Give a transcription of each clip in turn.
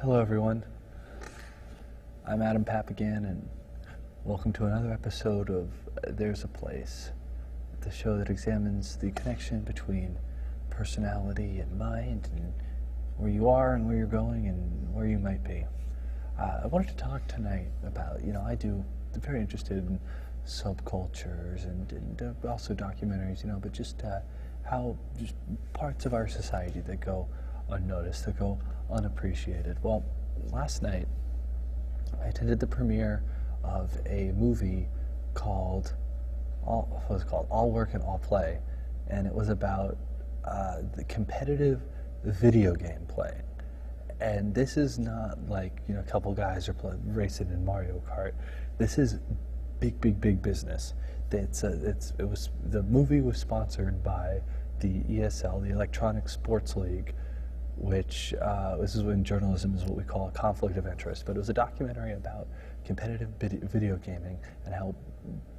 Hello everyone, I'm Adam Papagan and welcome to another episode of There's a Place, the show that examines the connection between personality and mind and where you are and where you're going and where you might be. I wanted to talk tonight about, I'm very interested in subcultures and also documentaries, but just how just parts of our society that go unnoticed, that go unappreciated. Well, last night I attended the premiere of a movie called All Work and All Play, and it was about the competitive video game playing. And this is not like a couple guys are racing in Mario Kart. This is big business. The movie was sponsored by the ESL, the Electronic Sports League, which this is when journalism is what we call a conflict of interest. But it was a documentary about competitive video gaming and how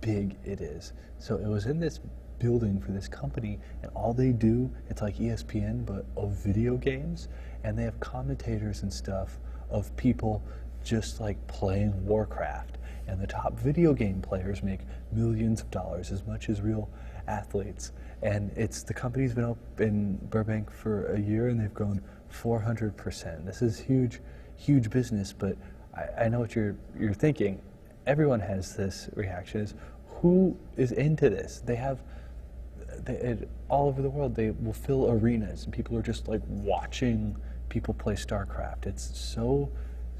big it is. So it was in this building for this company, and all they do, it's like ESPN but of video games, and they have commentators and stuff of people just like playing Warcraft, and the top video game players make millions of dollars, as much as real athletes. And the company's been up in Burbank for a year and they've grown 400%. This is huge business, but I know what you're thinking. Everyone has this reaction, is who is into this? All over the world, they will fill arenas and people are just like watching people play StarCraft. It's so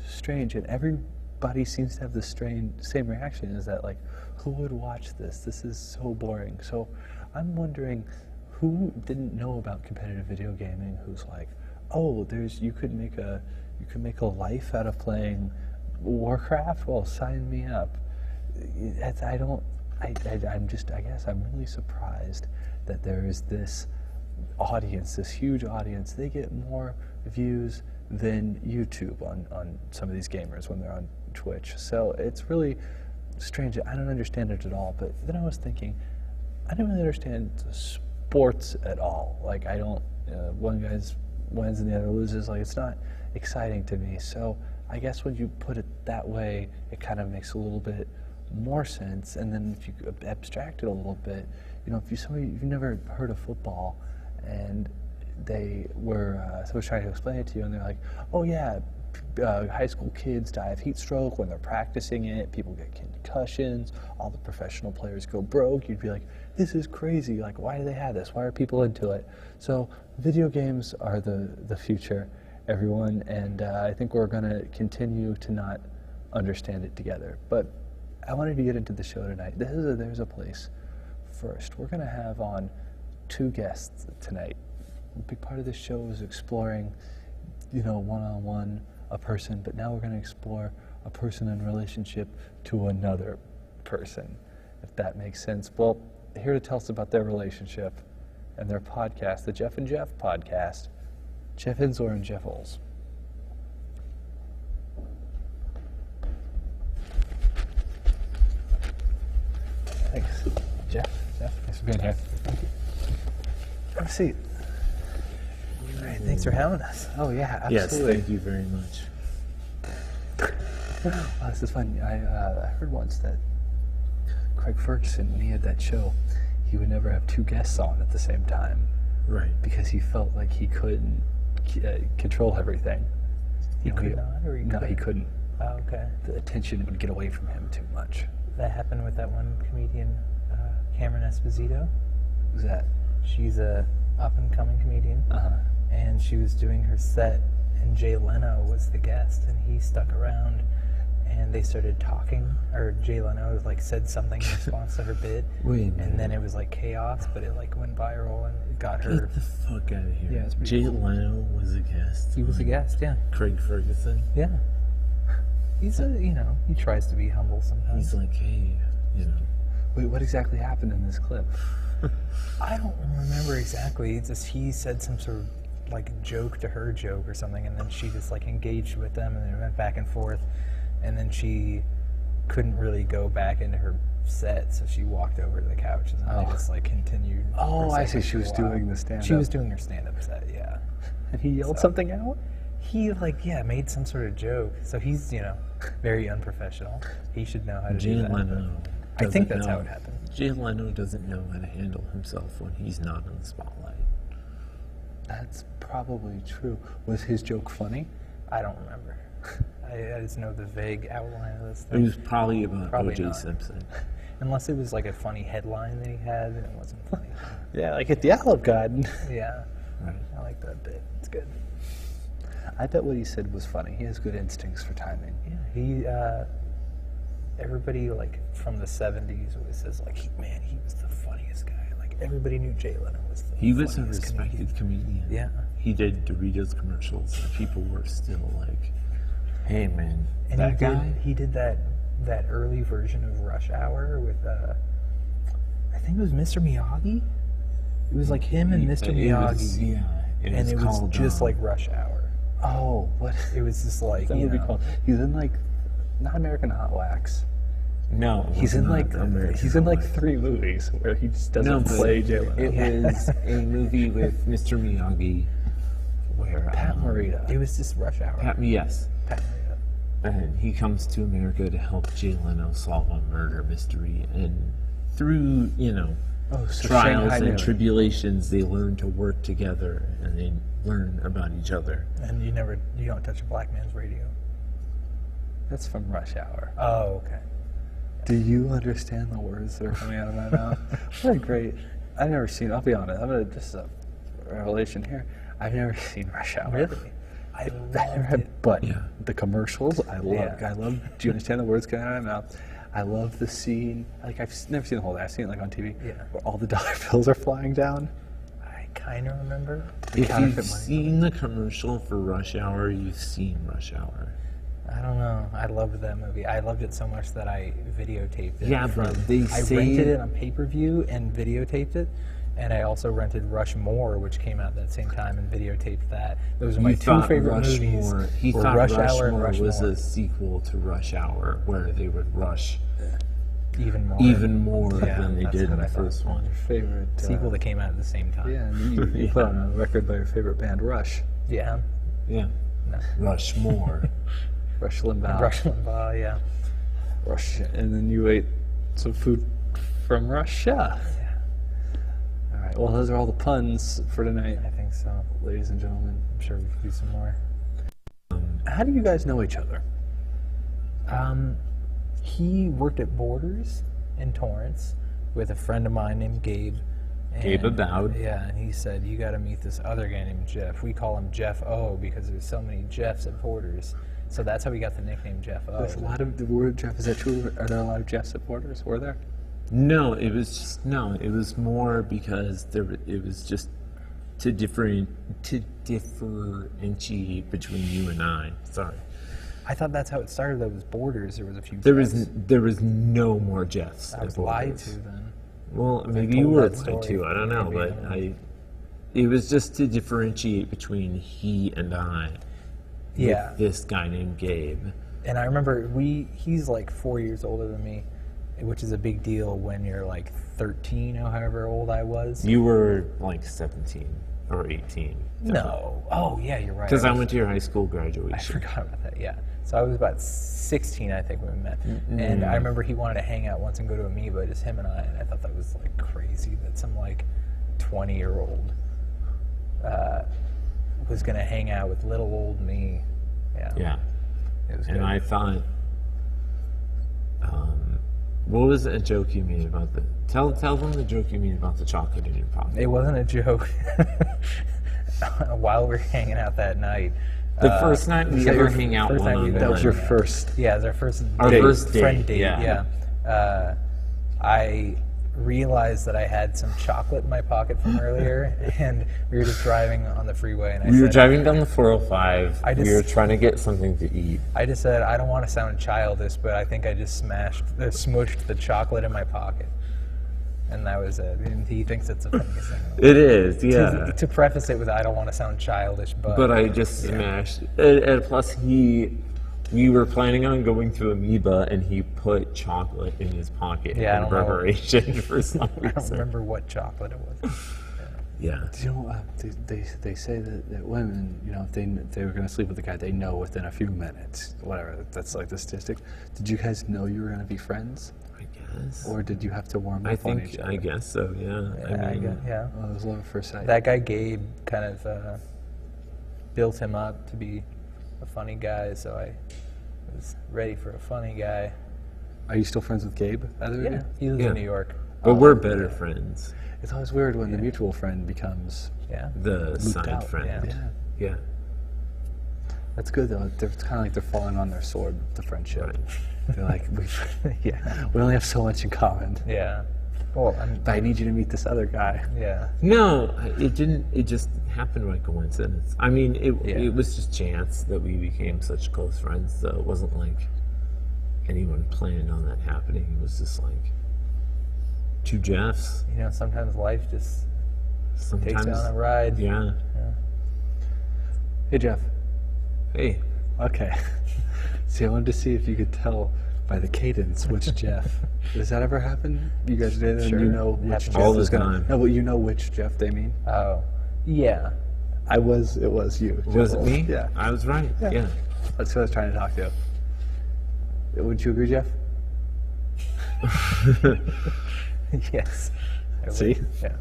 strange, and everybody seems to have the same reaction, is that like, who would watch this? This is so boring. So I'm wondering who didn't know about competitive video gaming, who's like, oh, you could make a life out of playing Warcraft? Well, sign me up. I guess I'm really surprised that there is this audience, this huge audience. They get more views than YouTube on some of these gamers when they're on Twitch. So it's really strange. I don't understand it at all. But then I was thinking, I don't really understand sports at all. Like, I don't, one guy wins and the other loses. Like, it's not exciting to me. So I guess when you put it that way, it kind of makes a little bit more sense. And then if you abstract it a little bit, if you've never heard of football, and someone was trying to explain it to you, and they're like, oh yeah, high school kids die of heat stroke when they're practicing it, people get concussions, all the professional players go broke. You'd be like, this is crazy, like, why do they have this? Why are people into it? So video games are the future, everyone, and I think we're going to continue to not understand it together. But I wanted to get into the show tonight. There's a place. First, we're going to have on 2 guests tonight. A big part of this show is exploring, one-on-one a person, but now we're going to explore a person in relationship to another person, if that makes sense. Well, here to tell us about their relationship and their podcast, the Jeff and Jeff podcast, Jeff Insor and Jeff Oles. Thanks, Jeff. Thanks for being here. Thank you. Have a seat. All right, thanks for having us. Oh yeah, absolutely. Yes, thank you very much. This is fun. I heard once that Craig Ferguson, when he had that show, he would never have 2 guests on at the same time. Right. Because he felt like he couldn't control everything. He could not, or he No, he couldn't. Oh, okay. The attention would get away from him too much. That happened with that one comedian, Cameron Esposito. Who's that? She's a up-and-coming comedian, and she was doing her set, and Jay Leno was the guest, and he stuck around, and they started talking, or Jay Leno said something in response to her bit, and then it was like chaos, but it went viral, and it got her. Get the fuck out of here. Yeah, it's pretty Jay cool. Leno was a guest. He was a guest, yeah. Craig Ferguson. Yeah. He's he tries to be humble sometimes. He's like, hey, Wait, what exactly happened in this clip? I don't remember exactly. It's just he said some sort of joke to her joke or something, and then she just engaged with them, and then it went back and forth, and then she couldn't really go back into her set, so she walked over to the couch, and then they just continued. Oh, I see. She was doing the stand-up. She was doing her stand-up set, yeah. And he yelled something out? he made some sort of joke. So he's, very unprofessional. He should know how to Jay do that. Leno. I think that's doesn't how know- it happened. Jay Leno doesn't know how to handle himself when he's not in the spotlight. That's probably true. Was his joke funny? I don't remember. I just know the vague outline of this It thing. was probably about Probably O.J. not. Simpson. Unless it was like a funny headline that he had and it wasn't funny. Yeah, like at the Olive Garden. Yeah, Right. I like that bit. It's good. I bet what he said was funny. He has good instincts for timing. Yeah, he. Everybody from the '70s always says he was the funniest guy. Everybody knew Jay Leno was the He was a funniest respected comedian. Yeah. He did Doritos commercials, and people were still like, "Hey, man, And that guy." He did that early version of Rush Hour with I think it was Mr. Miyagi. It was like him and Mr. Miyagi, and it was called, just like Rush Hour. Oh, what? It was just like What's that movie called? He's in not American Hot Wax. No, He's in American 3 movies where he just doesn't but play Jay Leno. It was a movie with Mr. Miyagi, where Pat Morita. It was just Rush Hour. Yes, Pat Morita. and he comes to America to help Jay Leno solve a murder mystery, and through So trials Shanghai and Noon. tribulations, they learn to work together and they learn about each other. And you don't touch a black man's radio. That's from Rush Hour. Oh, okay. Do you understand the words that are coming out of my mouth? What a great... I've never seen... I'll be honest. This is a revelation here. I've never seen Rush Hour. Really? I loved it. But Yeah. the commercials, I love. Yeah. I love. Do you understand the words coming out of my mouth? I love the scene. I've never seen the whole thing. I've seen it on TV. Yeah. Where all the dollar bills are flying down. I kind of remember. If counterfeit you've money. seen the commercial for Rush Hour, you've seen Rush Hour. I don't know. I loved that movie. I loved it so much that I videotaped it. Yeah, but they I say- rented it on pay-per-view and videotaped it. And I also rented Rushmore, which came out that same time, and videotaped that. Those are my You two thought favorite movies. Rushmore- He were thought Rush Hour and Rushmore was Rushmore. a sequel to Rush Hour, where they would rush Even more. even more Yeah, than they that's did in what the I thought. first one. Your favorite Sequel that came out at the same time. Yeah, and you put on a record by your favorite band, Rush. Yeah. Yeah, No. Rushmore. Rush Limbaugh. Rush Limbaugh, yeah. Rush. And then you ate some food from Russia. Yeah, All right. Well, those are all the puns for tonight, I think so. ladies and gentlemen. I'm sure we could do some more. How do you guys know each other? He worked at Borders in Torrance with a friend of mine named Gabe. Gabe And, Abowd. Yeah, and he said, you got to meet this other guy named Jeff. We call him Jeff O because there's so many Jeffs at Borders. So that's how we got the nickname Jeff O. There's a lot of the word Jeff. Is that true? Are there a lot of Jeff supporters? Were there? No, it was more because it was just to differentiate between you and I. Sorry, I thought that's how it started. That was Borders. There was a few. there Jeffs. was no more Jeffs. I at was lied Borders. to then. Well, maybe told you were that lied story. to. I don't know, Maybe, but I don't know. it was just to differentiate between he and I. Yeah. With this guy named Gabe. And I remember he's like 4 years older than me, which is a big deal when you're like 13 or however old I was. You were like 17 or 18. No. Oh, yeah, you're right. Because I was- went to your high school I graduation. forgot about that, yeah. So I was about 16, I think, when we met. And I remember he wanted to hang out once and go to Amoeba, just him and I thought that was like crazy that some like 20-year-old was going to hang out with little old me. Yeah. Yeah. It was And good. I thought, what was a joke you made about the? Tell them the joke you made about the chocolate in your pocket. It wasn't a joke. While we were hanging out that night. The first night we ever hang out first night we one-on-one. ever That was your hung out. first. Yeah, it was our first Our date, first date, friend date. yeah. I realized that I had some chocolate in my pocket from earlier, and we were just driving on the freeway, and We were driving down the 405. I we just- were trying to get something to eat. I just said, I don't want to sound childish, but I think I just smushed the chocolate in my pocket. And that was it. And he thinks it's the funniest thing. It is, yeah. To preface it with, I don't want to sound childish, But I just smashed. And plus, we were planning on going to Amoeba, and he put chocolate in his pocket Yeah, I in don't know. preparation for some I don't reason. remember what chocolate it was. Yeah. You know, they say that women, you know, if they were going to sleep with a guy, they know within a few minutes, whatever. That's like the statistic. Did you guys know you were going to be friends, I guess. or did you have to warm up on each other? I guess so. Yeah. Yeah. Oh, it was love at first sight. That guy Gabe kind of built him up to be a funny guy, so I was ready for a funny guy. Are you still friends with Gabe? Either of Yeah, you? he lives Yeah. in New York. But we're better friends. It's always weird when the mutual friend becomes Yeah. The looped side out. friend. Yeah. Yeah. That's good though. It's kind of like they're falling on their sword, the friendship. Right. They're like, Yeah. we only have so much in common. Yeah. Well, But I need you to meet this other guy. yeah. No, it didn't. It just happened by coincidence. I mean, it was just chance that we became such close friends. So it wasn't like anyone planned on that happening. It was just like two Jeffs. You know, sometimes life just Sometimes, takes you on a ride. yeah. Hey Jeff. Hey, Okay. See, I wanted to see if you could tell by the cadence which Jeff. Does that ever happen? You guys did it, Sure. and you know which Happens Jeff all the is gonna. time. No, but you know which Jeff they mean. Oh. Yeah. It was you. was it Jeff. me? Yeah. I was right. Yeah. Yeah. That's who I was trying to talk to. Would you agree, Jeff? Yes. I See? would. Yeah.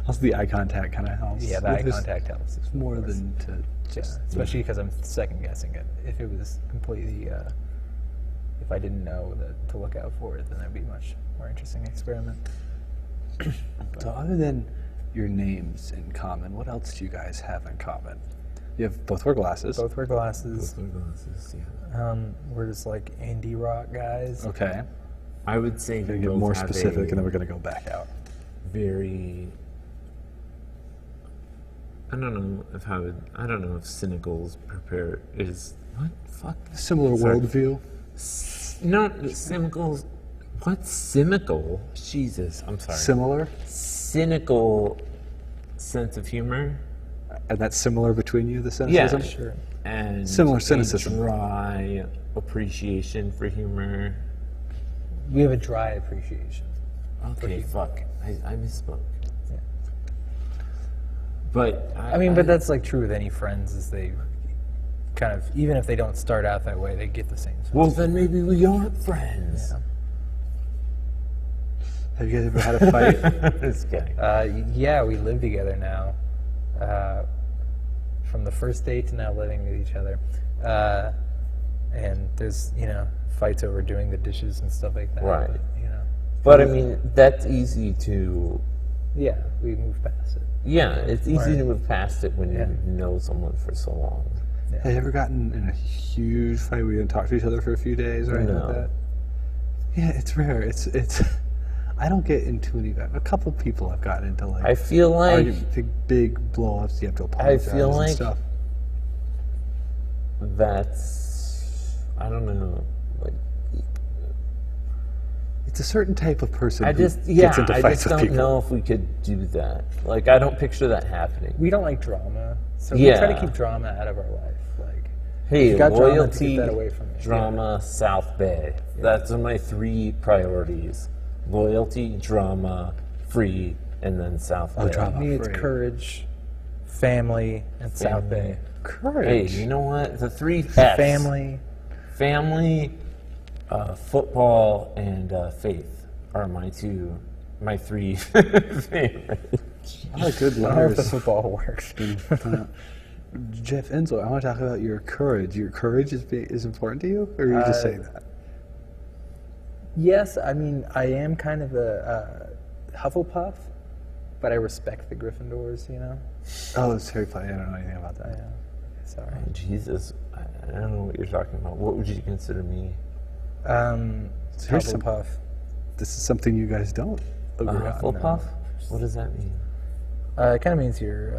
Also, the eye contact kind of helps. Yeah, the eye Just contact helps. more of course. than to Yeah, just. especially because I'm second guessing it. If it was completely, if I didn't know to look out for it, then that'd be a much more interesting experiment. So, other than your names in common, what else do you guys have in common? You have both wear glasses. Both wear glasses. Both my glasses, yeah. We're just like indie rock guys. Okay. I would say We're we gonna get both more have specific, a and then we're gonna go back out. very. I don't know if I don't know if cynical's is what fuck. Similar Sorry. worldview. Not cynical's. What's cynical? Jesus, I'm sorry. Similar, Cynical sense of humor. and that's similar between you. The Yeah, cynicism. Sure. and Similar a cynicism. dry appreciation for humor. We have a dry appreciation. Okay, fuck. I misspoke. Yeah. But I mean, but that's like true with any friends, is they kind of, even if they don't start out that way, they get the same. well, then maybe we aren't friends. Yeah. Have you guys ever had a fight? This guy. Yeah, we live together now. From the first date to now living with each other. And there's, fights over doing the dishes and stuff like that. Right. But, But I mean, that's easy to. yeah, we move past it. Yeah, it's easy Right. to move past it when Yeah. you know someone for so long. Have you ever gotten in a huge fight where you didn't talk to each other for a few days or anything No. like that? Yeah, it's rare. It's. I don't get into any. A couple of people I've gotten into like. I feel like big blow-ups. You have to I apologize feel and like stuff. that's. I don't know. Like, It's a certain type of person I who just gets into I fights just with don't people. know if we could do that. Like, I don't picture that happening. We don't like drama, so we try to Yeah. keep drama out of our life. Like, Hey, you've got drama to loyalty, keep that away from you. drama, South Bay. Those are my 3 priorities: loyalty, drama, free, and then South Bay. drama. Me, it's Free. courage, family, and South Bay. Hey, Courage. you know what? The 3 F's. Family, football, and faith are my 3 favorites. A lot of good I don't know if the letters. football works. Jeff Enzo, I want to talk about your courage. Your courage is important to you, or are you just saying that? Yes, I mean, I am kind of a Hufflepuff, but I respect the Gryffindors, Oh, it's very funny. I don't know anything about that. Yeah. Sorry. Jesus, I don't know what you're talking about. What would you consider me? Here's some- Hufflepuff. This is something you guys don't agree on. Hufflepuff? What does that mean? It kind of means you're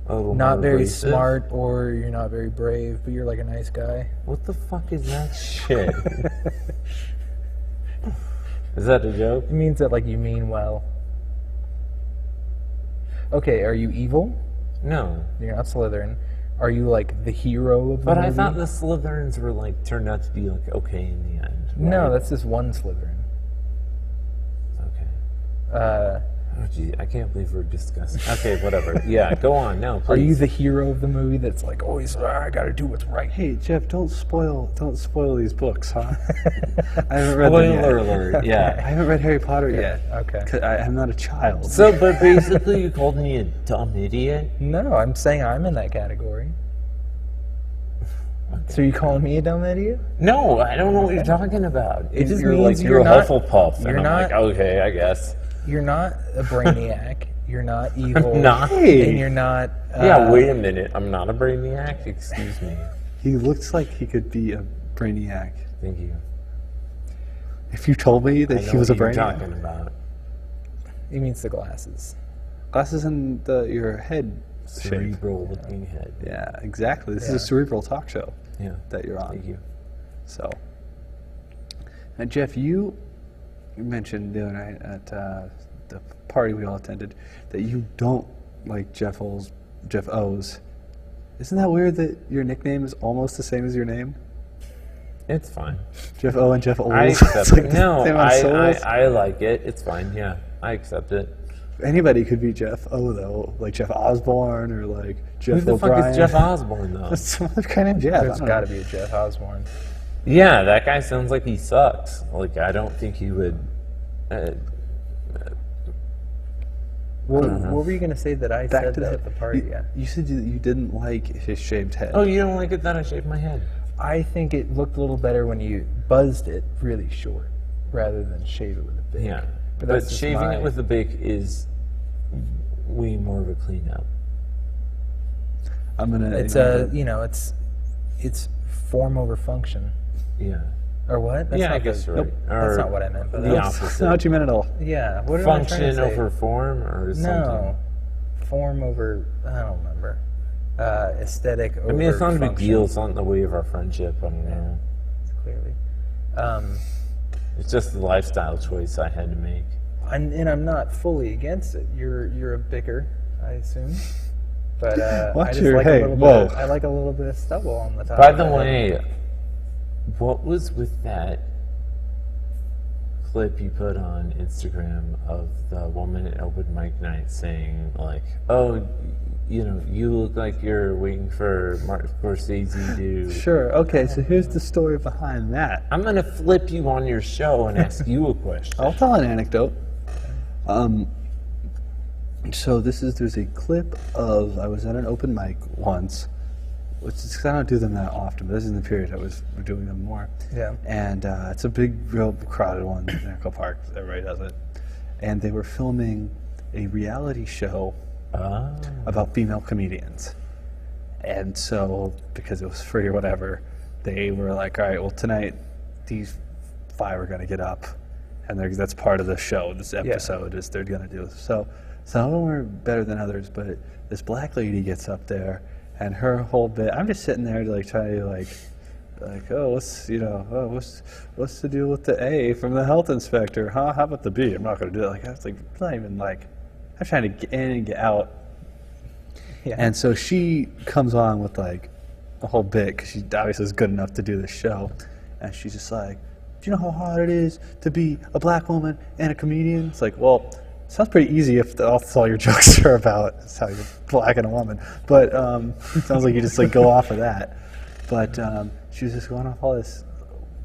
A little not more very abrasive? smart, or you're not very brave, but you're like a nice guy. What the fuck is that shit? Is that a joke? It means that like you mean well. Okay, are you evil? No. You're not Slytherin. Are you like the hero of the But movie? I thought the Slytherins were like turned out to be like okay in the end. No, right? that's just one Slytherin. okay. Oh, gee, I can't believe we're discussing. Okay, whatever. Yeah, go on. No, please. Are you the hero of the movie that's like always, I gotta do what's right? Hey, Jeff, don't spoil these books, huh? I haven't read them yet. Spoiler alert, yeah. I haven't read Harry Potter yet. Okay. 'Cause I'm not a child. So, but basically you called me a dumb idiot? No, I'm saying I'm in that category. So you calling me a dumb idiot? No, I don't know what you're talking about. It just You're means like, you're a you're not- Hufflepuff. you're And I'm not- like, okay, I guess. You're not a brainiac. You're not evil. not. And you're not. Yeah, wait a minute. I'm not a brainiac? Excuse me. He looks like he could be a brainiac. Thank you. If you told me I that know he was a what you're brainiac. talking about. He means the glasses. Glasses in your head shape. Cerebral looking head. Yeah, exactly. This is Yeah. a cerebral talk show Yeah. that you're on. Thank you. So, and Jeff, you mentioned the other night at the party we all attended that you don't like Jeff O's. Isn't that weird that your nickname is almost the same as your name? It's fine. Jeff O and Jeff O's. I accept It's like it. the No, same amount of syllables. I like it. It's fine. Yeah, I accept it. Anybody could be Jeff O though, like Jeff Osborne or like Jeff Who the O'Brien. fuck is Jeff Osborne though? That's some other guy named Jeff. There's got to be a Jeff Osborne. Yeah, that guy sounds like he sucks. Like I don't think he would. Well, what were you going to say that I Back said to that that at the party? Yeah. You said you didn't like his shaved head. Oh, you don't like it that I shaved my head? I think it looked a little better when you buzzed it really short rather than shave it with a big. Yeah, But but that's just shaving my- it with a bic is way more of a cleanup. I'm gonna. It's it's form over function. Yeah. Or what? That's Yeah, not I guess you're nope, right. That's Or not what I meant. But the that's- That's opposite. not what you meant at all. yeah. What am I trying to Function say? over form, or something. No, form over. I don't remember. Aesthetic over. I mean, it's not a big function, deal. It's not in the way of our friendship. I don't know. Clearly. It's just the lifestyle choice I had to make. And I'm not fully against it. You're a bicker, I assume. But Watch I just your- like hey, a little whoa. bit. I like a little bit of stubble on the top. By of the my head. way, what was with that clip you put on Instagram of the woman at open mic night saying, like, oh, you look like you're waiting for Martin Scorsese to... Sure. Okay. So here's the story behind that. I'm going to flip you on your show and ask you a question. I'll tell an anecdote. So there's a clip of I was at an open mic once, which is 'cause I don't do them that often, but this is in the period I was doing them more. Yeah. And it's a big, real crowded one in Echo Park. Everybody does it. And they were filming a reality show Ah. about female comedians. And so, because it was free or whatever, they were like, all right, well, tonight these 5 are going to get up. And that's part of the show, this episode, is they're going to do. So some of them were better than others, but this black lady gets up there, and her whole bit, I'm just sitting there to try to what's the deal with the A from the health inspector? Huh? How about the B? I'm not going to do it. I was it's not even I'm trying to get in and get out. Yeah. And so she comes on with a whole bit because she obviously is good enough to do this show, and she's just like, "Do you know how hard it is to be a black woman and a comedian?" It's like, well, it sounds pretty easy if that's all your jokes are about. It's how you're black and a woman, but it sounds like you just go off of that. But she was just going off all this,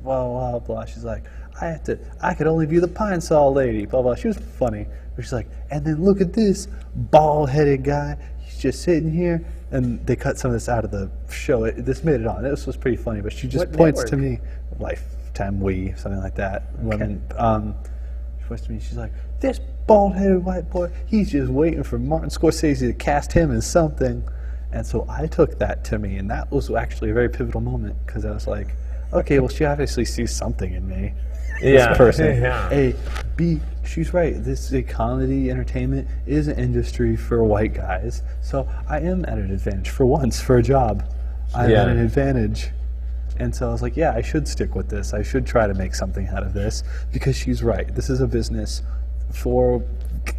blah blah. She's like, I could only be the Pine Sol lady, blah blah. She was funny. But she's like, and then look at this bald-headed guy. He's just sitting here, and they cut some of this out of the show. This made it on. This was pretty funny. But she just What points to network? me, Lifetime, something like that. Women. She points to me. She's like, this bald-headed white boy. He's just waiting for Martin Scorsese to cast him as something. And so I took that to me, and that was actually a very pivotal moment because I was like, okay, well, she obviously sees something in me. Yeah. This person. Yeah. A, B, she's right. This comedy entertainment is an industry for white guys. So I am at an advantage for once for a job. I'm Yeah. at an advantage. And so I was like, yeah, I should stick with this. I should try to make something out of this because she's right. This is a business for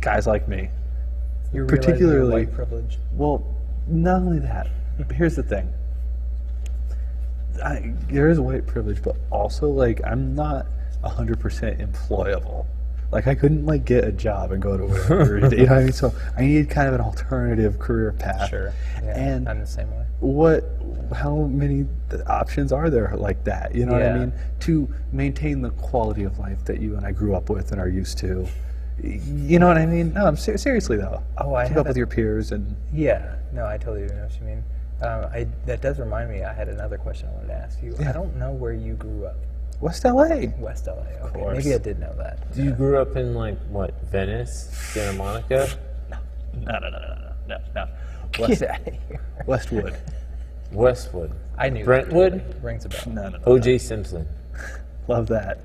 guys like me. You're particularly- white privilege. Well, not only that, but here's the thing. There is white privilege, but also I'm not 100% employable. Like I couldn't like get a job and go to whatever. You know what I mean? So I needed kind of an alternative career path. Sure. Yeah, And I'm the same way. how many options are there like that? You know what I Yeah. mean? To maintain the quality of life that you and I grew up with and are used to. You know what I mean? No, I'm seriously though. Oh, I keep have up with your peers and Yeah, no, I totally know what you mean. That does remind me, I had another question I wanted to ask you. Yeah. I don't know where you grew up. West LA. West LA. Okay, course. maybe I did know that. You grew up in like what? Venice, Santa Monica, No. Get out of here. Westwood. Westwood, I knew Brentwood, that. Rings a bell. No. O.J. Simpson. Love that.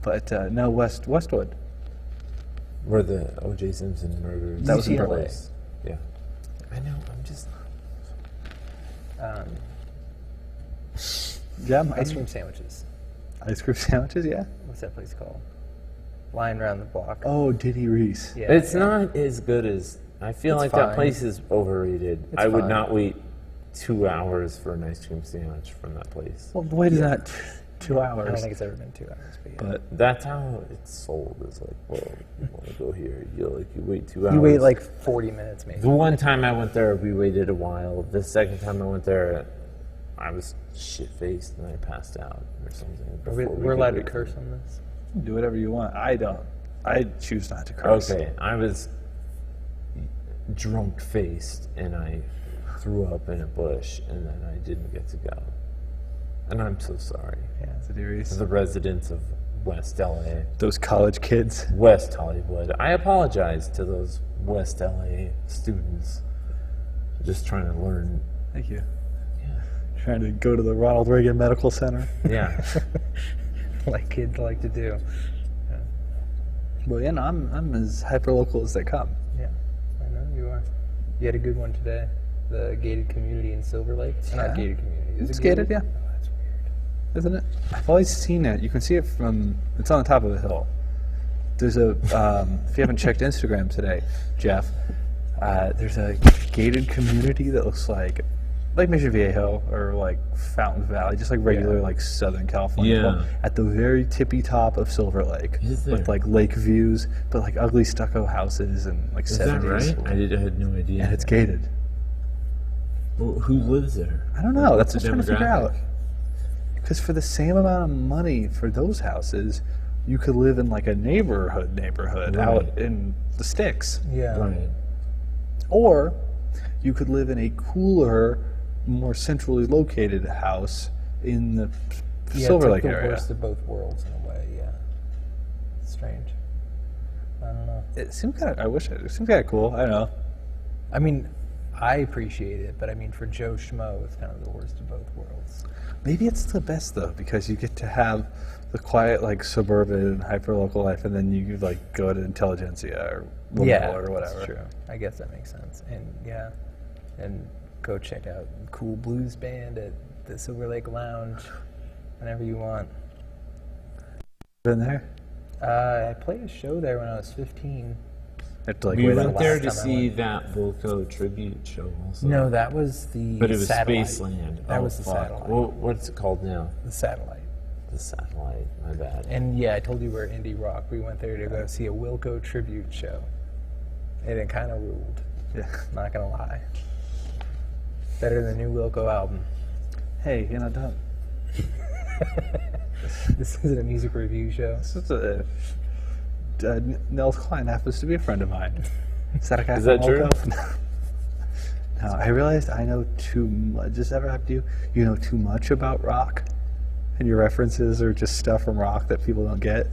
But no, Westwood. Where the O.J. Simpson murders. That was in UCLA. Brooklyn. Yeah. I know. I'm just. Yeah, Ice cream sandwiches. Ice cream sandwiches, yeah. What's that place called? Lying around the block. Oh, Diddy Reese. Yeah, It's yeah. not as good as. I feel It's like that fine. place is overrated. It's I would fine. not wait 2 hours for an ice cream sandwich from that place. Well, wait is that 2 I don't hours? think it's ever been 2 hours, but yeah. But That's how it's sold. It's like, well, you want to go here? You wait 2 hours. you wait like 40 minutes maybe. The one time I went there, we waited a while. The second time I went there, I was shit-faced and I passed out or something. We're allowed to curse on this? do whatever you want. I don't. I choose not to curse. Okay, I was drunk-faced and I threw up in a bush and then I didn't get to go. And I'm so sorry. Yeah. Diddy Reese. The residents of West LA, Those college kids. West Hollywood, I apologize to those West LA students just trying to learn. Thank you. Trying to go to the Ronald Reagan Medical Center. Yeah. Like kids like to do. Well, yeah, no, I'm as hyper local as they come. Yeah, I know you are. You had a good one today. The gated community in Silver Lake. Yeah. Not gated community. Is It's it gated, yeah. Oh, that's weird. Isn't it? I've always seen it. You can see it from. It's on the top of a hill. There's a. If you haven't checked Instagram today, Jeff, there's a gated community that looks like Mission Viejo or like Fountain Valley, just like regular like Southern California. Yeah. Well, at the very tippy top of Silver Lake, Is there? with like lake views, but like ugly stucco houses and like Is 70s. that right? I had no idea. And it's gated. Well, who lives there? I don't know. That's What's what I'm the trying to figure out. demographic? Because for the same amount of money for those houses, you could live in like a neighborhood Right. out in the sticks. Yeah. Right. Or you could live in a cooler, more centrally located house in the Yeah, Silver it's Lake like the area. worst of both worlds in a way. Yeah. It's strange. I don't know. It seemed kind of. I wish it seemed kind of cool. I don't know. I mean, I appreciate it, but I mean, for Joe Schmo, it's kind of the worst of both worlds. Maybe it's the best though because you get to have the quiet, like suburban, hyper local life, and then you could like go to Intelligentsia or Lamella or whatever. That's true. I guess that makes sense. And yeah, and go check out cool blues band at the Silver Lake Lounge whenever you want. Been there? I played a show there when I was 15. Have to like We wait went out. there last to time I see went. that Volco tribute show also. No, that was the But it was satellite. Spaceland. That Oh, was the fuck. satellite. Well, what's it called now? The satellite. The satellite. My bad. And yeah, I told you we're indie rock. We went there to go see a Wilco tribute show. And it kind of ruled. Yeah. Not gonna lie. Better than the new Wilco album. Hey, you know, don't. This isn't a music review show. This is Nels Klein happens to be a friend of mine. Is that a guy Is from that true? Volco? No, I realized I know too much. Does this ever happen to you? You know too much about rock, and your references are just stuff from rock that people don't get.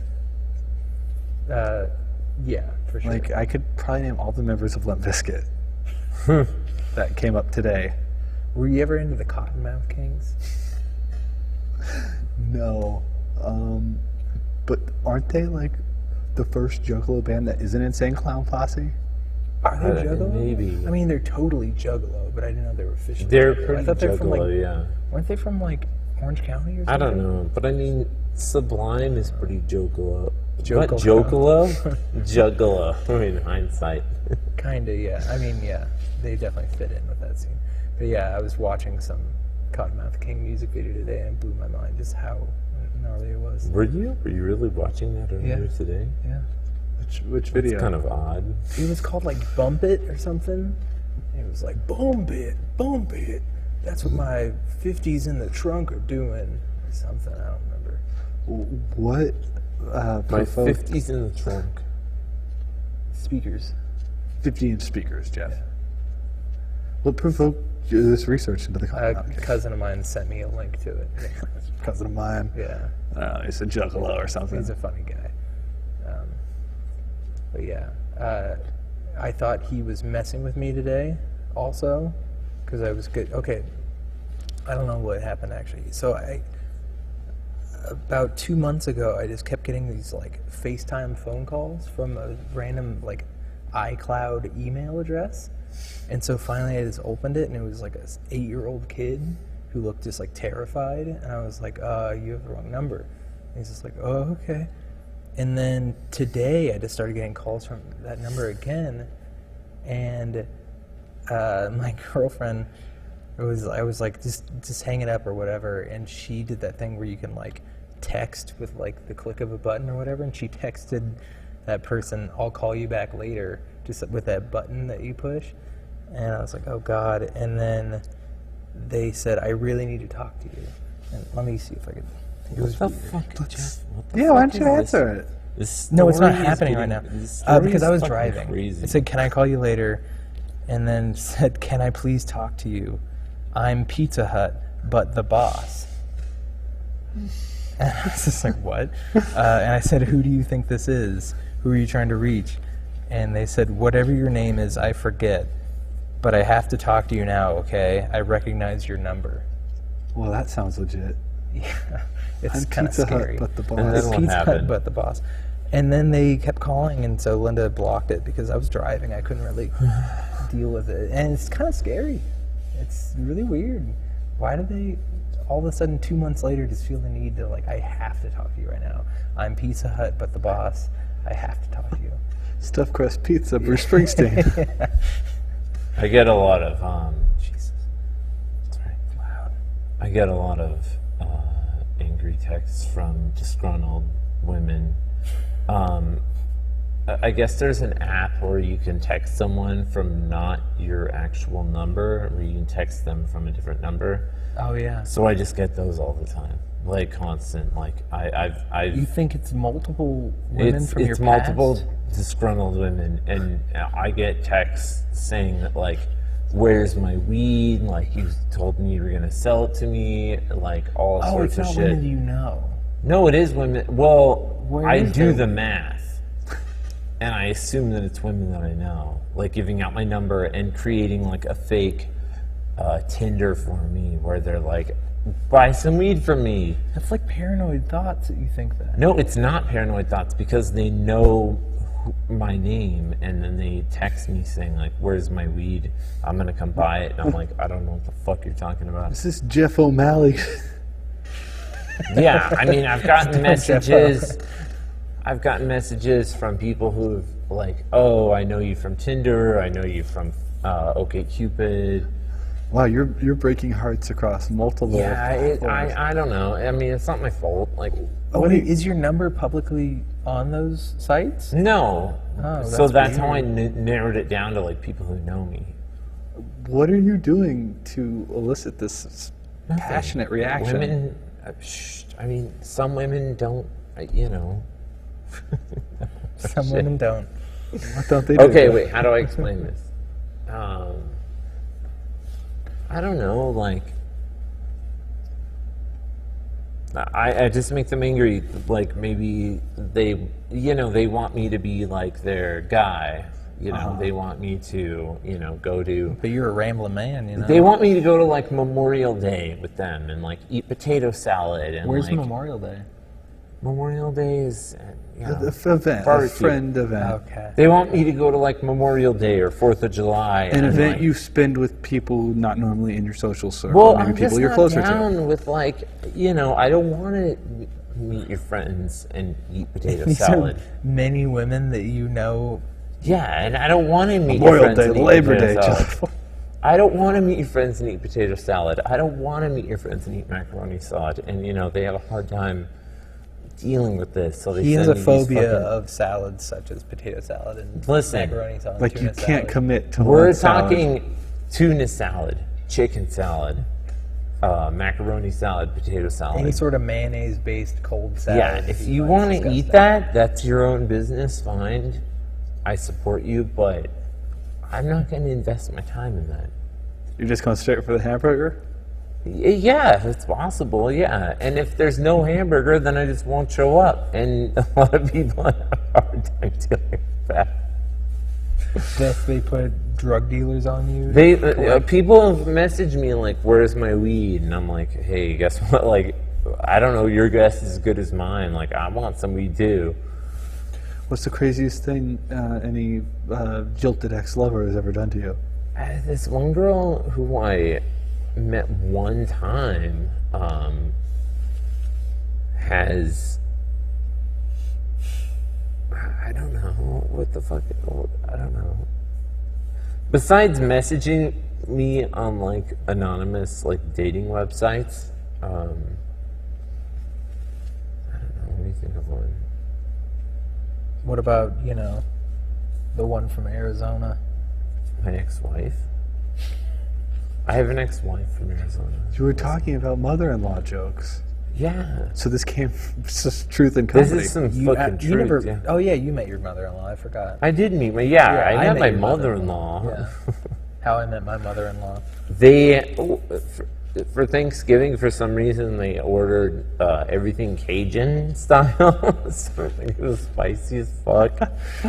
Yeah, for sure. Like I could probably name all the members of Limp Bizkit that came up today. Were you ever into the Cottonmouth Kings? No, but aren't they like the first Juggalo band that isn't Insane Clown Posse? Are they Uh, Juggalo? maybe. I mean, they're totally Juggalo, but I didn't know they were officially. They're Juggalo. pretty I thought they're from like. yeah. Weren't they from like Orange County or something? I don't know, but I mean, Sublime is pretty Juggalo. What, Juggalo. Juggalo? Juggalo. I mean, hindsight. Kinda, yeah. I mean, yeah, they definitely fit in with that scene. But yeah, I was watching some Cottonmouth King music video today, and it blew my mind just how gnarly it was. Were you? Were you really watching that earlier Yeah. today? Yeah. Which video? It's kind of odd. It was called like Bump It or something. It was like Bump It, Bump It. That's what my 50s in the trunk are doing or something. I don't remember. What? My 50s in the trunk. Speakers. 50-inch speakers, Jeff. What provoked this research into the A comment? cousin of mine sent me a link to it. Cousin of mine. Yeah. He's a juggalo or something. He's a funny guy. But yeah, I thought he was messing with me today also because I was good. Okay, I don't know what happened actually. So about 2 months ago, I just kept getting these like FaceTime phone calls from a random like iCloud email address. And so finally I just opened it and it was like an 8-year-old kid who looked just like terrified. And I was like, you have the wrong number. And he's just like, oh, okay. And then today I just started getting calls from that number again. And my girlfriend, I was like, just hang it up or whatever. And she did that thing where you can like text with like the click of a button or whatever. And she texted that person, I'll call you back later, just with that button that you push. And I was like, oh God. And then they said, I really need to talk to you. And let me see if I could. What the fuck, Jeff? What the Yeah, why fuck don't you is answer it? this? No, it's not story is happening right getting- now. this story Because is I was fucking driving. Crazy. It said, can I call you later? And then said, can I please talk to you? I'm Pizza Hut, but the boss. And I was just like, what? And I said, who do you think this is? Who are you trying to reach? And they said, whatever your name is, I forget. But I have to talk to you now, okay? I recognize your number. Well, that sounds legit. Yeah, it's I'm kind of Pizza Hut, scary. but the And boss. then what Pizza Hut, happened? but the boss. And then they kept calling, and so Linda blocked it because I was driving. I couldn't really deal with it. And it's kind of scary. It's really weird. Why do they, all of a sudden, 2 months later, just feel the need to, like, I have to talk to you right now. I'm Pizza Hut, but the boss. I have to talk to you. Stuffed crust pizza, Bruce Springsteen. I get a lot of Jesus. that's right. Wow. I get a lot of angry texts from disgruntled women. I guess there's an app where you can text someone from not your actual number, where you can text them from a different number. Oh, yeah. So I just get those all the time, like constant. Like I've You think it's multiple women from your it's multiple past? disgruntled women, and I get texts saying that like, "Where's my weed?" Like, you told me you were gonna sell it to me. Like all Oh, sorts it's of not women shit. you know. No, it is women. Well, Where I is do the- the math, and I assume that it's women that I know, like giving out my number and creating like a fake Tinder for me, where they're like, "Buy some weed from me." That's like paranoid thoughts that you think that. No, it's not paranoid thoughts, because they know my name, and then they text me saying like, "Where's my weed? I'm gonna come buy it." And I'm like, "I don't know what the fuck you're talking about." This is Jeff O'Malley. Yeah, I mean, I've gotten Jeff messages. I've gotten messages from people who've like, "Oh, I know you from Tinder. I know you from OkCupid." Wow, you're breaking hearts across multiple Yeah, platforms. I don't know. I mean, it's not my fault. Like, Is your number publicly on those sites? no. Oh, So that's that's how I narrowed it down to like people who know me. What are you doing to elicit this Nothing. passionate reaction? Women, I mean, some women don't, you know. Some women don't. What don't they do? Okay, wait, how do I explain this? I don't know, like, I just make them angry. Like, maybe they, you know, they want me to be like their guy. You know, they want me to, you know, go to. But you're a rambling man, you know. They want me to go to like Memorial Day with them and like eat potato salad and Where's like Memorial Day? Memorial Day is, you know, The event, a barbecue. friend event. Okay. They want me to go to like Memorial Day or 4th of July. An and, event like, you spend with people not normally in your social circle. Well, maybe I'm people just you're not closer down to. with like, you know, I don't want to meet your friends and eat potato These salad. are many women that you know. Yeah, and I don't want to meet Memorial your friends Day, and eat Labor potato Day, salad. Jeff. I don't want to meet your friends and eat potato salad. I don't want to meet your friends and eat macaroni salad. And, you know, they have a hard time dealing with this. So they He has send a me these phobia fucking- of salads such as potato salad and Listen, macaroni salad. Like tuna you can't salad. commit to We're one salad. talking tuna salad, chicken salad, macaroni salad, potato salad. Any sort of mayonnaise-based cold salad. Yeah, if you want want to eat that, that's your own business, fine. I support you, but I'm not going to invest my time in that. You're just going straight for the hamburger? Yeah, it's possible, yeah. And if there's no hamburger, then I just won't show up. And a lot of people have a hard time dealing with that. If they put drug dealers on you. They people have messaged me like, "Where's my weed?" And I'm like, "Hey, guess what? Like, I don't know. Your guess is as good as mine. Like, I want some weed too." What's the craziest thing any jilted ex-lover has ever done to you? This one girl who I met one time has. I don't know what the fuck. I don't know. Besides messaging me on like anonymous like dating websites, I don't know. Let me think of one. What about, the one from Arizona? My ex-wife. I have an ex-wife from Arizona. You were talking about mother-in-law jokes. Yeah. So this came from just truth and This comedy. is some You fucking truth. never. Yeah. Oh yeah, you met your mother-in-law. I forgot. I did meet my I met my your mother-in-law. Yeah. How I met my mother-in-law. They for Thanksgiving for some reason they ordered everything Cajun style. So I think it was spicy as fuck,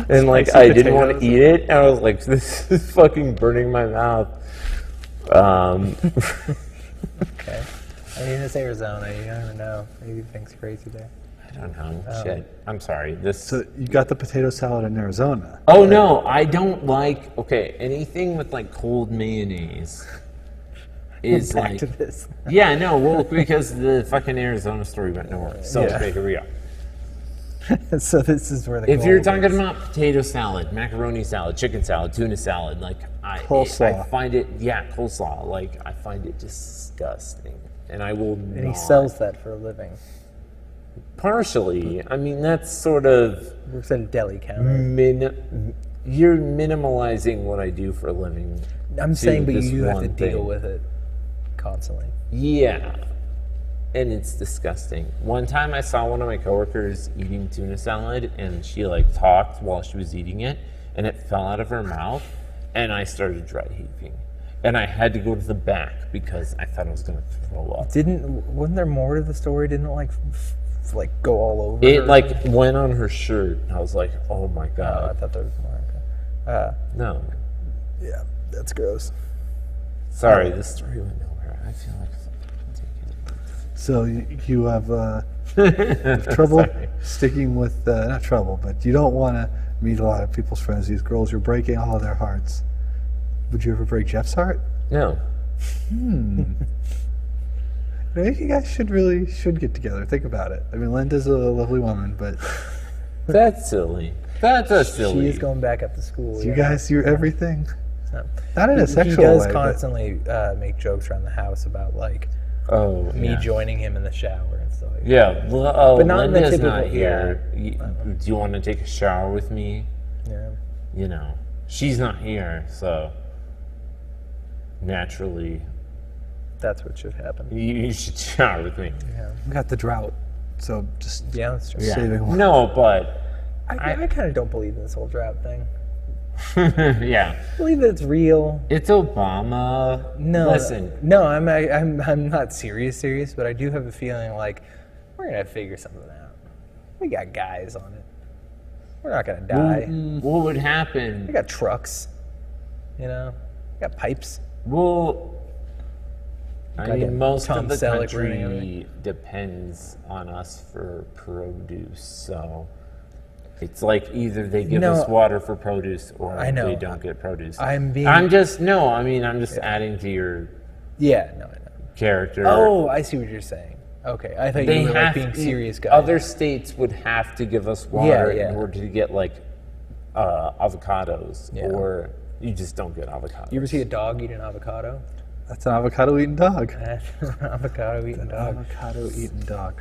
and like Spicy I didn't want to potatoes. eat it. I was like, this is fucking burning my mouth. Okay. I mean, it's Arizona. You never know. Maybe things crazy there. I don't know. Shit. I'm sorry. This. So you got the potato salad in Arizona. Oh no, I don't like. Okay, anything with like cold mayonnaise is Back like. to this. Yeah, no, well, because the fucking Arizona story went nowhere. So Yeah. okay, here we go. So this is where the. If you're gold talking is. about potato salad, macaroni salad, chicken salad, tuna salad, like I Coleslaw. find it, yeah, coleslaw. Like I find it disgusting, and I will. And he sells that for a living. Partially. I mean, that's sort of Works at a deli counter. you're minimalizing what I do for a living. I'm saying, but this you have to one deal thing. with it constantly. Yeah. And it's disgusting. One time I saw one of my coworkers eating tuna salad and she like talked while she was eating it and it fell out of her mouth and I started dry heaving. And I had to go to the back because I thought I was going to throw up. Wasn't there more to the story? Didn't it like go all over? It her? like went on her shirt. I was like, oh my Oh, I God. thought there was more. Okay. No. Yeah, that's gross. Sorry, this story went nowhere. I feel like I'm So you have trouble sticking with, not trouble, but you don't want to meet a lot of people's friends. These girls, you're breaking all of their hearts. Would you ever break Jeff's heart? No. Maybe you guys should get together. Think about it. I mean, Linda's a lovely woman, but That's silly. That's a She silly. is going back up to school. you guys, you're everything. So, Not in a he sexual does way. but- constantly make jokes around the house about like Oh, me yeah. joining him in the shower and stuff. Like Yeah, well, oh, But not in the Linda's typical- not here. Do you want to take a shower with me? that. Yeah. You know, she's not here, so naturally, That's what should happen. you should shower with me. Yeah. We got the drought, so just Yeah, that's true. Yeah. Saving one. No, but I kind of don't believe in this whole drought thing. yeah, I believe that it's real. it's Obama. No, Listen, no, I'm not serious, but I do have a feeling like we're gonna figure something out. We got guys on it. We're not gonna die. what would happen? We got trucks. We got pipes. Well, I Goddamn mean, most Tom of the Selleck running country depends on us for produce, so it's like either they give No, us water for produce or I know. they don't get produce. I'm just adding to your Yeah, no, I know. character. Oh, I see what you're saying. Okay, I thought they you were like have being serious guys. Other states would have to give us water Yeah. in order to get like avocados, Yeah. or you just don't get avocados. You ever see a dog eat an avocado? that's an avocado eating dog. Avocado eating dog. Avocado eating dog.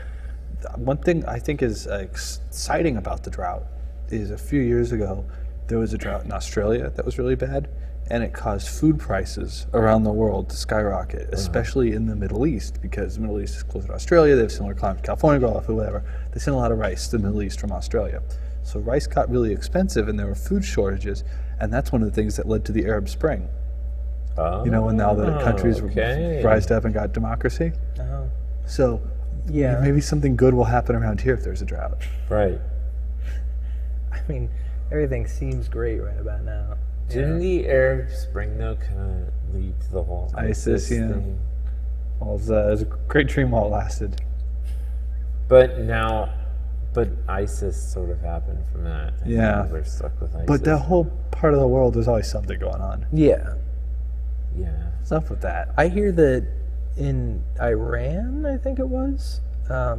one thing I think is exciting about the drought is a few years ago there was a drought in Australia that was really bad, and it caused food prices around the world to skyrocket, especially in the Middle East, because the Middle East is closer to Australia. They have similar climate to California, grow off food, whatever. They send a lot of rice to the Middle East from Australia. So rice got really expensive, and there were food shortages, and that's one of the things that led to the Arab Spring. Oh, And now the countries rised up and got democracy. Oh. So Yeah. maybe something good will happen around here if there's a drought. Right. I mean, everything seems great right about now. Didn't the Arab Spring, though, kind of lead to the whole ISIS, yeah. thing? Well, it was a great dream while it lasted. But ISIS sort of happened from that. And Yeah. now we're stuck with ISIS. But that whole part of the world, there's always something going on. Yeah. Yeah. What's up with that? I hear that in Iran, I think it was, a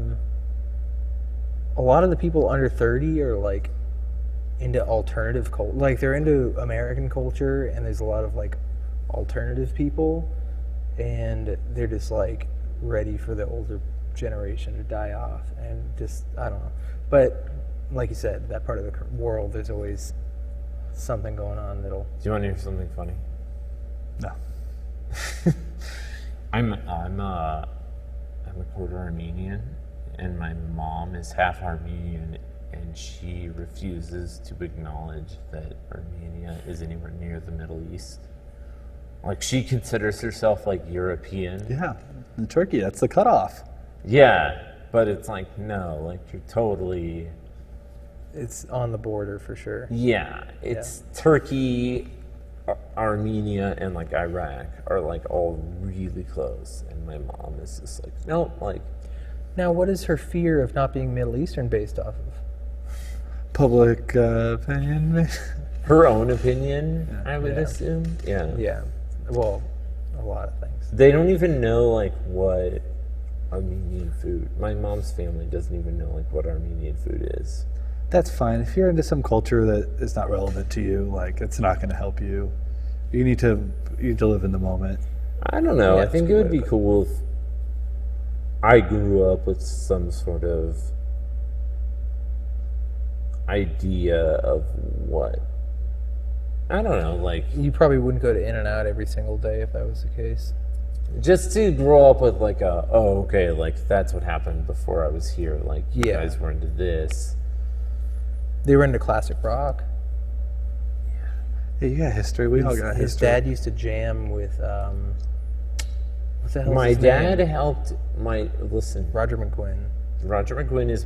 lot of the people under 30 are like into alternative culture. Like they're into American culture, and there's a lot of like alternative people, and they're just like ready for the older generation to die off, and just I don't know. But like you said, that part of the world, there's always something going on that'll. Do you want to hear something funny? No. I'm a quarter Armenian, and my mom is half Armenian, and she refuses to acknowledge that Armenia is anywhere near the Middle East. Like, she considers herself like European. Yeah. In Turkey, that's the cutoff. Yeah, but it's like, no, like you're totally. It's on the border for sure. Yeah, it's Turkey, Armenia, and like Iraq are like all really close, and my mom is just like, nope, like. Now, what is her fear of not being Middle Eastern based off of? Public opinion. Her own opinion, Yeah. I would assume. Yeah. Yeah, well, a lot of things. They don't even know like what Armenian food. My mom's family doesn't even know like what Armenian food is. That's fine. If you're into some culture that is not relevant to you, like it's not going to help you. You need to live in the moment. I don't know. Yeah, I that's think a it good would way be to put it. cool if I grew up with some sort of idea of what. I don't know, like You probably wouldn't go to In-N-Out every single day if that was the case. just to grow up with like okay, like that's what happened before I was here. Like you Yeah. guys were into this. They were into classic rock. Yeah, you got history. We all got His history. dad used to jam with what's the hell? My dad helped listen. Roger McGuinn. Roger McGuinn is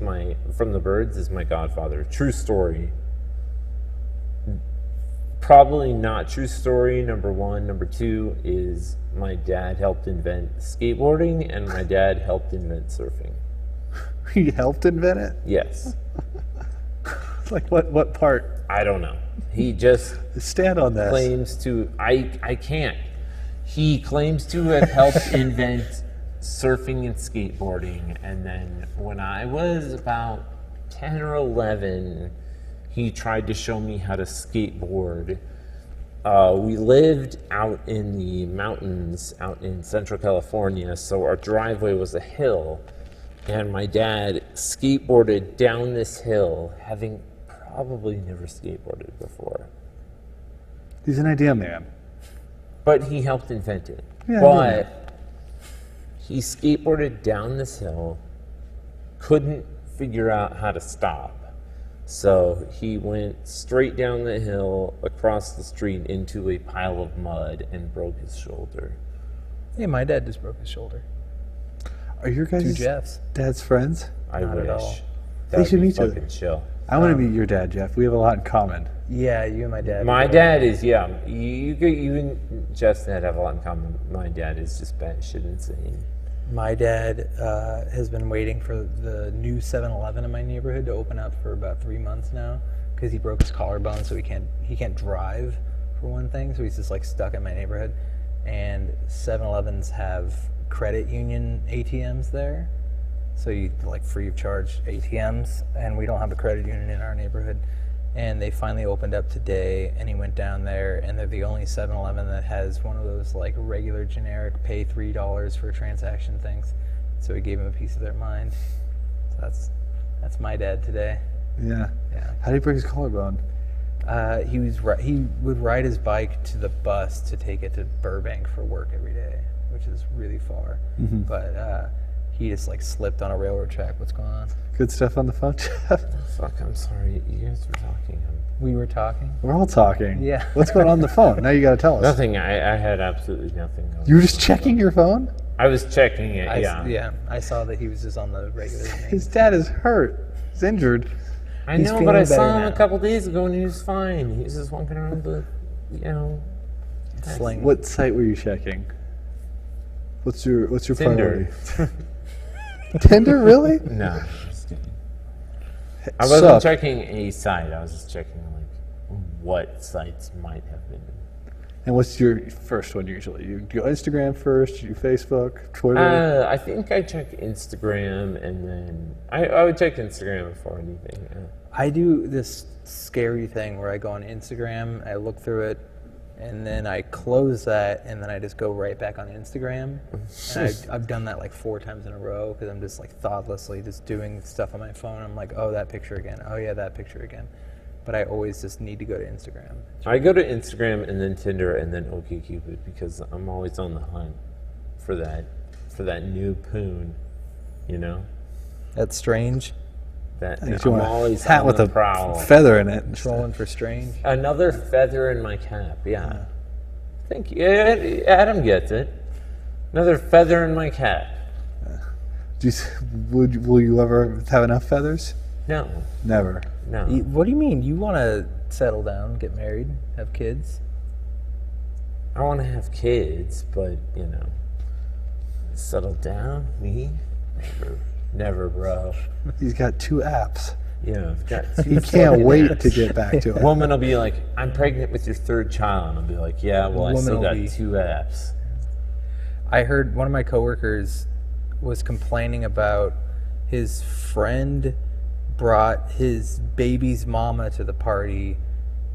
from the Byrds is my godfather. True story. Probably not true story, number one. Number two is my dad helped invent skateboarding, and my dad helped invent surfing. He helped invent it. Yes. Like what part? I don't know. He just Stand on that. claims to, I can't. He claims to have helped invent surfing and skateboarding, and then when I was about 10 or 11, he tried to show me how to skateboard. We lived out in the mountains, out in Central California, so our driveway was a hill, and my dad skateboarded down this hill, having probably never skateboarded before. He's an idea man. But he helped invent it. Yeah, I But he skateboarded down this hill, couldn't figure out how to stop. So he went straight down the hill, across the street, into a pile of mud, and broke his shoulder. Yeah, my dad just broke his shoulder. Are your Two guys' Jeffs. dad's friends? I Not wish. at all. That They would should be meet you. fucking chill. I want to meet your dad, Jeff. We have a lot in common. Yeah, you and my dad. My dad is, yeah, you and Jeff's dad have a lot in common. My dad is just batshit insane. My dad has been waiting for the new 7-Eleven in my neighborhood to open up for about 3 months now because he broke his collarbone, so he can't drive for one thing. So he's just like stuck in my neighborhood. And 7-Elevens have credit union ATMs there, so you like free of charge ATMs. And we don't have a credit union in our neighborhood. And they finally opened up today, and he went down there, and they're the only 7-Eleven that has one of those like regular generic pay $3 for a transaction things. So he gave him a piece of their mind. that's my dad today. Yeah. Yeah. How did he break his collarbone? He would ride his bike to the bus to take it to Burbank for work every day, which is really far. Mm-hmm. But he just like slipped on a railroad track. What's going on? Good stuff on the phone, Jeff. Fuck, I'm sorry. You guys were talking. We were talking. We're all talking. Yeah. What's going on the phone? Now you got to tell us. Nothing. I had absolutely nothing. You were just checking your phone? I was checking it, I saw that he was just on the regular thing. His dad is hurt. He's injured. I He's know, feeling but I better saw him now. a couple days ago and he was fine. He was just walking around the, Sling. What site were you checking? What's your Tinder. priority? Tinder, really? No, I'm just kidding. I wasn't Suck. checking a site. I was just checking like what sites might have been. And what's your first one usually? You go Instagram first, you Facebook, Twitter? I think I check Instagram and then I would check Instagram before anything. I do this scary thing where I go on Instagram, I look through it, and then I close that, and then I just go right back on Instagram. And I've done that like 4 times in a row because I'm just like thoughtlessly just doing stuff on my phone. I'm like, oh, that picture again. Oh, yeah, that picture again. But I always just need to go to Instagram. I go to Instagram and then Tinder and then OkCupid because I'm always on the hunt for that new poon, you know? That's strange. That You I'm want a always hat on with the a prowl. feather in it. Trolling for strange. Another feather in my cap, yeah. Thank you. Adam gets it. Another feather in my cap. Will you ever have enough feathers? No, Never. no. What do you mean? You want to settle down, get married, have kids? I want to have kids, but, settle down? Me? Never, bro. He's got 2 apps. Yeah, I've got He 2 can't fucking wait apps. to get back to it. Woman will be like, I'm pregnant with your 3rd child. And I'll be like, yeah, well, I Woman still will got be- 2 apps. I heard one of my coworkers was complaining about his friend brought his baby's mama to the party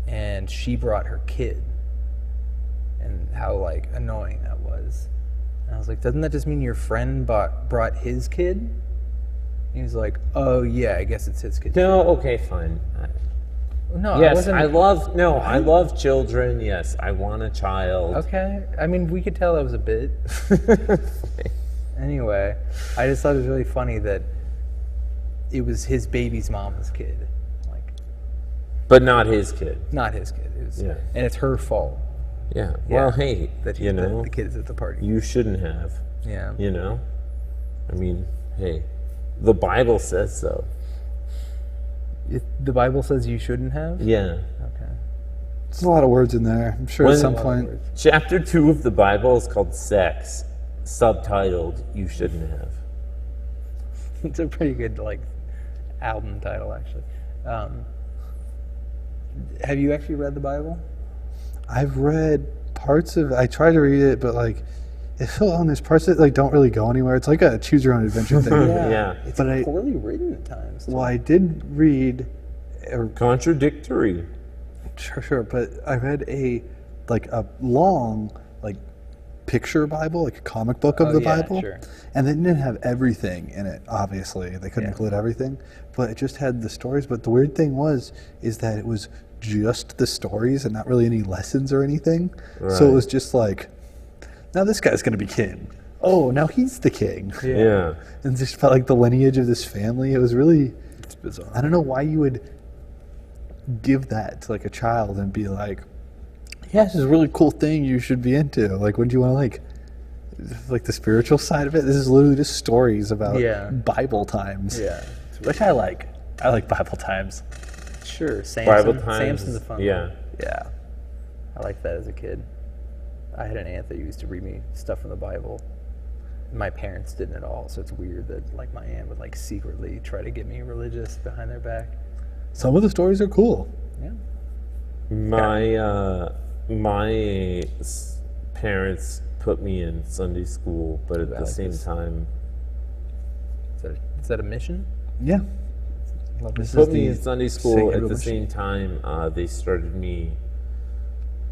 and she brought her kid, and how like annoying that was. And I was like, doesn't that just mean your friend brought his kid? He was like, oh yeah, I guess it's his kid. No, okay, fine. No, Yes, I I wasn't. love children. Yes, I want a child. Okay, I mean, we could tell that was a bit. Anyway, I just thought it was really funny that it was his baby's mama's kid, like But not his kid. not his kid. It was, Yeah. and it's her fault Yeah. Well, hey, that the kid's at the party. you shouldn't have. Yeah. I mean, hey, the Bible says so. The Bible says you shouldn't have. Yeah. Okay. There's a lot of words in there. I'm sure at When- some A lot of point. words. Chapter 2 of the Bible is called Sex, subtitled You Shouldn't Have. It's a pretty good like album title, actually. Have you actually read the Bible? I've read parts of. I tried to read it, but like, it's so long. There's parts that like don't really go anywhere. It's like a choose your own adventure thing. Yeah. It's But I- poorly written at times. Well, I did read. Contradictory. Sure, but I read a long picture Bible, like a comic book of Oh, the yeah, Bible, sure. and they didn't have everything in it. Obviously, they couldn't Yeah. include everything, but it just had the stories. But the weird thing is that it was just the stories and not really any lessons or anything. So it Right. was just like, now this guy's going to be king. Oh, now he's the king. Yeah. And just felt like the lineage of this family. It was really, It's bizarre. I don't know why you would give that to like a child and be like, yeah, this is a really cool thing you should be into. Like, wouldn't you want to like the spiritual side of it? This is literally just stories about Yeah. Bible times. Yeah. Which I like. I like Bible times. Sure. Bible Samson. times. Samson's a fun one. Yeah. Yeah. I liked that as a kid. I had an aunt that used to read me stuff from the Bible. My parents didn't at all, so it's weird that like my aunt would like secretly try to get me religious behind their back. Some of the stories are cool. Yeah. My parents put me in Sunday school, but at the like same this. time, Is that a mission? Yeah. They put me in Sunday school. At the English. same time, they started me,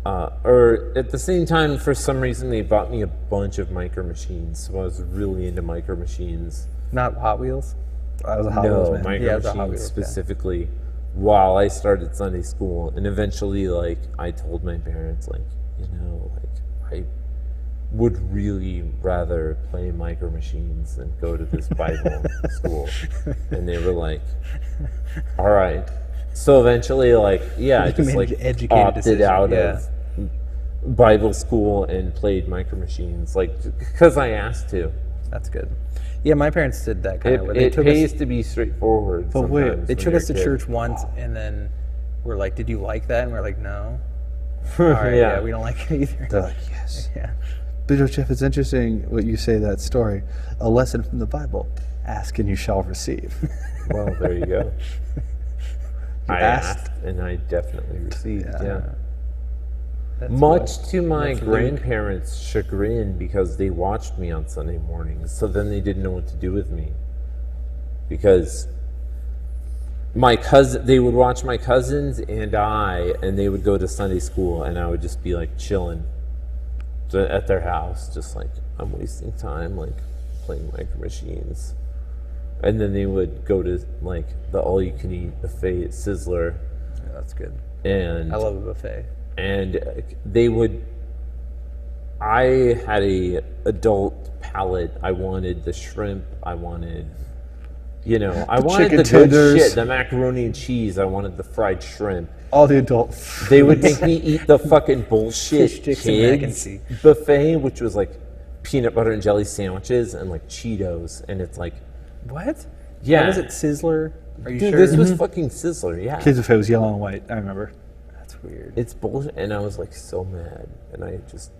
or at the same time, for some reason, they bought me a bunch of micro machines. So I was really into micro machines. Not Hot Wheels. I was a Hot Wheels man. Micro Yeah, I was a Hot Machines Wheels guy. specifically while I started Sunday school, and eventually, like, I told my parents, like, you know, like, I would really rather play Micro Machines than go to this Bible school. And they were like, all right. So eventually, like, yeah, I You just, made like, an educated opted decision, out yeah. of Bible school and played Micro Machines, like, because I asked to. That's good. Yeah, my parents did that kind of. Where It took pays us, to be straightforward. But wait, sometimes they when took you're us to a kid. church once, and then we're like, "Did you like that?" And we're like, "No." All right, yeah, we don't like it either. They're like, yes. Yeah. But Jeff, it's interesting what you say that story. A lesson from the Bible: ask and you shall receive. Well, there you go. I asked. asked and I definitely received. Yeah. That's Much to my that's Luke. grandparents' chagrin, because they watched me on Sunday mornings, so then they didn't know what to do with me. Because they would watch my cousins and they would go to Sunday school, and I would just be like chilling at their house, just like, I'm wasting time, like playing Micro Machines. And then they would go to like the all-you-can-eat buffet at Sizzler, Yeah, that's good. and I love a buffet. and I had a adult palate. I wanted the shrimp. I wanted, I wanted chicken the good tenders. shit, the macaroni and cheese. I wanted the fried shrimp. All the adults. They would make me eat the fucking bullshit Fish sticks and mac and kids cheese. buffet, which was like peanut butter and jelly sandwiches and like Cheetos, and it's like, What? yeah, What was it, Sizzler? Are you dude, sure? this was fucking Sizzler, yeah. Kids buffet was yellow and white. I remember. That's weird. It's bullshit, and I was like so mad, and I just,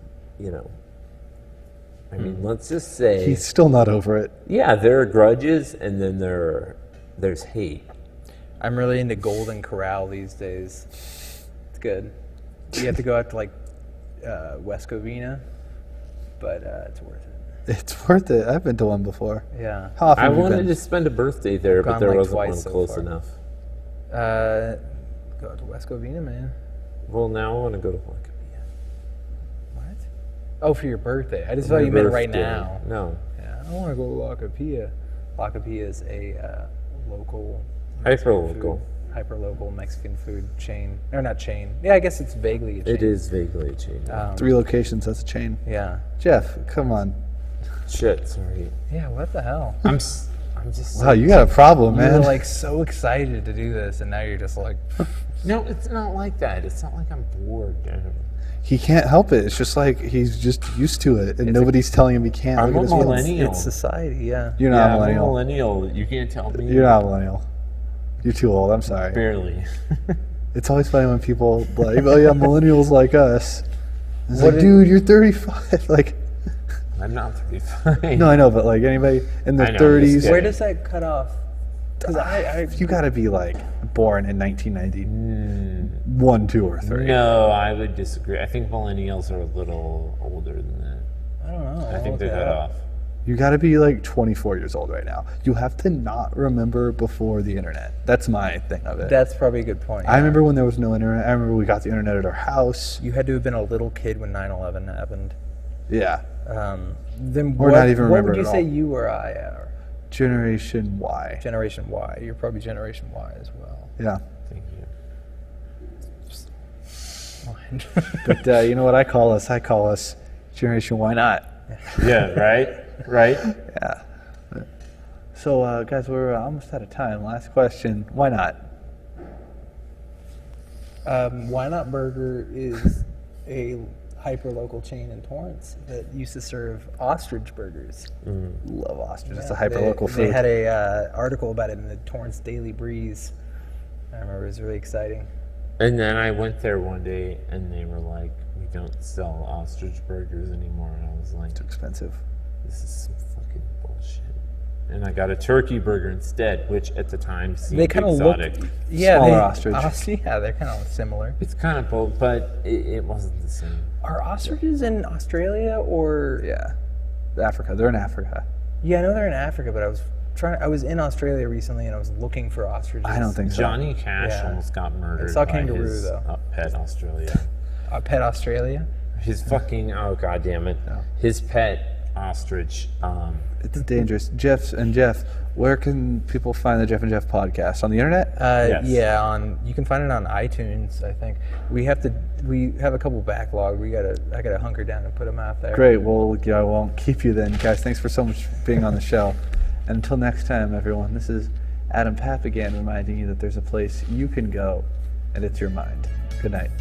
I mean, let's just say, He's still not over it. yeah, there are grudges, and then there's hate. I'm really into Golden Corral these days. It's good. You have to go out to like West Covina, but it's worth it. It's worth it. I've been to one before. Yeah. How often I have you wanted been? to spend a birthday there, but Gone, there like, wasn't twice one so close far. enough. Go out to West Covina, man. Well, now I want to go to Blackapia. What? Oh, for your birthday. I just My thought you meant right birthday. now. No. Yeah, I want to go to Lacapilla. Lacapilla is a local, Hyper-local. hyper-local Mexican food chain. Or not chain. Yeah, I guess it's vaguely a chain. It is vaguely a change. 3 locations. That's a chain. Yeah. Jeff, come on. Shit, sorry. Yeah, what the hell? I'm just. Wow, you got a problem, You were man. like so excited to do this, and now you're just like, No, it's not like that. It's not like I'm bored. He can't help it. It's just like he's just used to it, and nobody's telling him he can't. I'm Look at a his feelings. millennial. it's society, yeah. You're Yeah, not a I'm a millennial. millennial. You can't tell me. You're not a millennial. You're too old. I'm sorry. Barely. It's always funny when people like, oh yeah, millennials like us. It's What like, is- dude, you're 35. Like, I'm not 35. no, I know, but like anybody in I their know, I'm just 30s, kidding. Where does that cut off? Because you got to be like born in 1991, 2, or 3. No, I would disagree. I think millennials are a little older than that. I don't know. I think they're that off. You got to be like 24 years old right now. You have to not remember before the internet. That's my thing of it. That's probably a good point. I remember when there was no internet. I remember we got the internet at our house. You had to have been a little kid when 9/11 happened. Yeah. Then Or what, not even what remember would you at say all. you or I are? Generation Y. Generation Y. You're probably Generation Y as well. Yeah. Thank you. But you know what I call us? I call us Generation Why Not. Yeah, right? Right? Yeah. So, guys, we're almost out of time. Last question. Why not? Why Not Burger is a hyper-local chain in Torrance that used to serve ostrich burgers. Love ostrich. It's a Yeah, hyper-local they food. had a article about it in the Torrance Daily Breeze. I remember it was really exciting. And then I went there one day and they were like, we don't sell ostrich burgers anymore. And I was like, Too expensive. this is some fucking bullshit. And I got a turkey burger instead, which at the time seemed They kind of exotic. look, yeah, Smaller they, ostrich. Yeah, they're kind of similar. It's kind of both, but it wasn't the same. Are ostriches in Australia or? Yeah. Africa. They're in Africa. Yeah, I know they're in Africa, but I was in Australia recently and I was looking for ostriches. I don't think so. Johnny Cash Yeah. almost got murdered I saw by kangaroo, his though. pet Australia. Pet Australia. His fucking, oh god damn it. No. His pet ostrich. It's dangerous. Jeff, where can people find the Jeff and Jeff podcast? On the internet? Yes. Yeah, you can find it on iTunes. I think we have a couple backlog. I gotta hunker down and put them out there. Great. Well, yeah, I won't keep you then, guys. Thanks for so much for being on the show. And until next time, everyone. This is Adam Papagan reminding you that there's a place you can go, and it's your mind. Good night.